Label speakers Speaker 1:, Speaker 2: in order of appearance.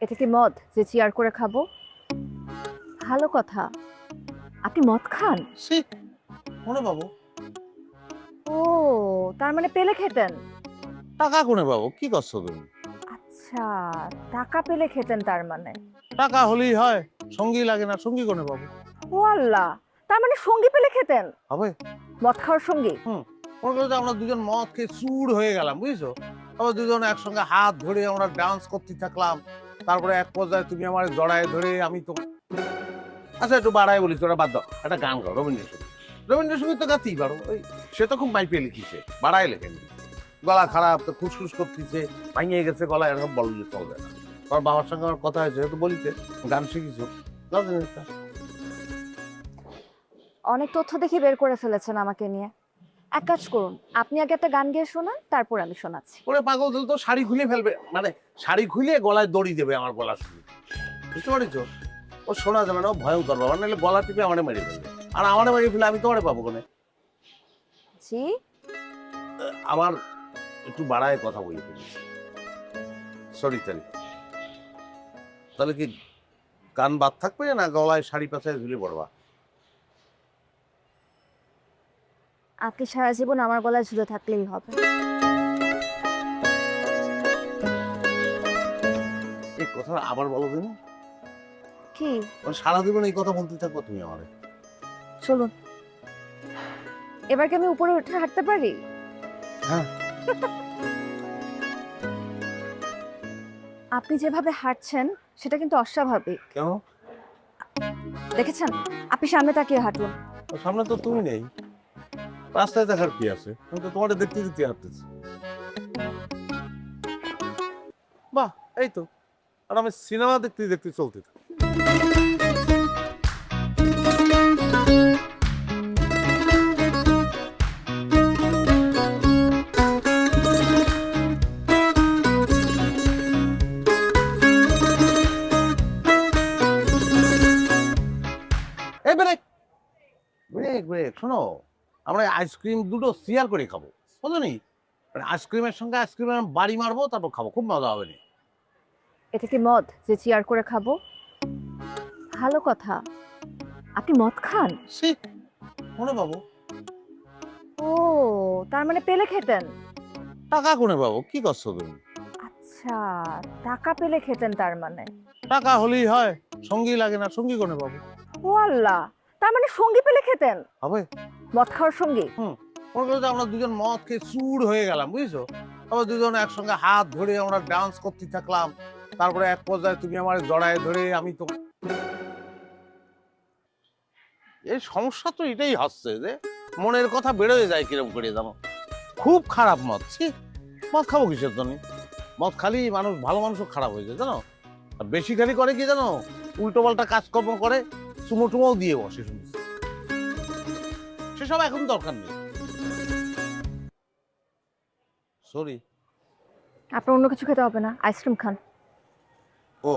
Speaker 1: এটা কি মদ যে চিয়ার করে খাবো? ভালো কথা। আপনি মদ খান?
Speaker 2: সে কোনে পাবো?
Speaker 1: ও, তার মানে পেলে খেতেন।
Speaker 2: টাকা কোনে পাবো? কি করছো তুমি?
Speaker 1: আচ্ছা, টাকা পেলে খেতেন তার মানে।
Speaker 2: টাকা হলেই হয়, সঙ্গী লাগে না, সঙ্গী কোনে পাবো?
Speaker 1: ও আল্লাহ, তার মানে সঙ্গী পেলে খেতেন?
Speaker 2: হবে।
Speaker 1: মদ খাওয়ার সঙ্গী?
Speaker 2: মনে করো যে আমরা দুজন মদ খেয়ে চুর হয়ে গেলাম, বুঝছো? আবার দুজন একসঙ্গে হাত ধরে আমরা ডান্স করতে থাকলাম। তারপরে এক পর্যায়ে তুমি আমার জড়ায় ধরে আমি তো আচ্ছা একটু বাড়াই বলি, তোরা বাদ দাও, একটা গান গাও রবীন্দ্রসঙ্গীত। রবীন্দ্রসঙ্গীত তো গাতেই পারো, ওই সে তো খুব মাইপে লিখিছে, বাড়াই লেখেন। গলা খারাপ তো খুসখুস করতেছে, ভাঙিয়ে গেছে গলা, এরকম বললে চলবে না। তোমার বাবার সঙ্গে আমার কথা হয়েছে, তো বলিতে গান শিখিছো, গাও জিনিসটা।
Speaker 1: অনেক তথ্য দেখি বের করে ফেলেছেন আমাকে নিয়ে। এক কাজ করুন, আপনি আগে একটা গান গেয়ে শোনান, তারপর আমি শোনাচ্ছি।
Speaker 2: ওরে পাগল, দিল তো শাড়ি খুলে ফেলবে, মানে শাড়ি খুলে গলায় দড়ি দেবে আমার গলা শুনে, বুঝতে পারিস? ও শোনা যাবে না, ও ভয়ঙ্কর বাবা, নাহলে গলা টিপে আমারে মেরে ফেলবে। আর আমারে মেরে ফেলে আমি তোমারে পাবো কোনে?
Speaker 1: জি।
Speaker 2: আবার একটু বাড়ায় কথা বলি ফেলিস, সরি তাহলে। তাহলে কি কান বাদ থাকবে না গলায় শাড়ি পাচায় ঝুলে পড়বা?
Speaker 1: আপনি সারা জীবন আমার গলায় ঝুলে থাকলেই হবে।
Speaker 2: এই কথা আবার বলো দিন।
Speaker 1: কি?
Speaker 2: সারা জীবন এই কথা বলতে থাকবো তুমি আমারে?
Speaker 1: চলুন, এবার কি আমি উপরে উঠে হাঁটতে পারি?
Speaker 2: হ্যাঁ।
Speaker 1: আপনি যেভাবে হাঁটছেন সেটা কিন্তু অস্বাভাবিক।
Speaker 2: কেন?
Speaker 1: দেখেছেন? আপনি সামনে তাকিয়ে হাঁটুন।
Speaker 2: সামনে তো তুমি নেই, রাস্তায় দেখার কি আছে? আমি তো তোমাদের দেখতে দেখতে হাঁটতেছি। বাহ, এই তো। আর আমি সিনেমা দেখতে দেখতে চলতে থাকি। এই ব্রেক ব্রেক ব্রেক, শোনো, আমরা আইসক্রিম দুটো শেয়ার করে খাবো, বুঝলো নি? মানে আইসক্রিমের সঙ্গে আইসক্রিমের বাড়ি মারবো, তারপর খাবো, খুব মজা হবে নি।
Speaker 1: এটা কি মদ যে চিয়ার করে খাবো? ভালো কথা। আপনি মদ খান?
Speaker 2: সে কোনে পাবো?
Speaker 1: ও, তার মানে পেলে খেতেন?
Speaker 2: টাকা কোনে পাবো? কি করছো তুমি?
Speaker 1: আচ্ছা, টাকা পেলে খেতেন তার মানে।
Speaker 2: টাকা হলেই হয়, সঙ্গী লাগে না, সঙ্গী কোনে পাবো?
Speaker 1: ও আল্লাহ, তার মানে সঙ্গী পেলে খেতেন?
Speaker 2: হবে।
Speaker 1: মদ খাওয়ার সঙ্গী?
Speaker 2: মনে করো যে আমরা দুজন মদ খেয়ে চুর হয়ে গেলাম, বুঝছো? আবার দুজন একসঙ্গে হাত ধরে আমরা ডান্স করতে থাকলাম। তারপরে এক পর্যায়ে তুমি আমার জড়ায় ধরে আমি তো এই সমস্যা তো এটাই হচ্ছে যে মনের কথা বেরোয় যায় কিরম করে জানো। খুব খারাপ মদ, ছি। মদ খাবো কিসের জন্য? মদ খালি মানুষ, ভালো মানুষও খারাপ হয়ে যায় জানো। আর বেশি খালি করে কি জানো, উল্টো পাল্টা কাজকর্ম করে, চুমো টুমোও দিয়ে বসে শুনছি। সেসব এখন দরকার নেই, সরি।
Speaker 1: আপনার অন্য কিছু খেতে হবে না, আইসক্রিম খান।
Speaker 2: ও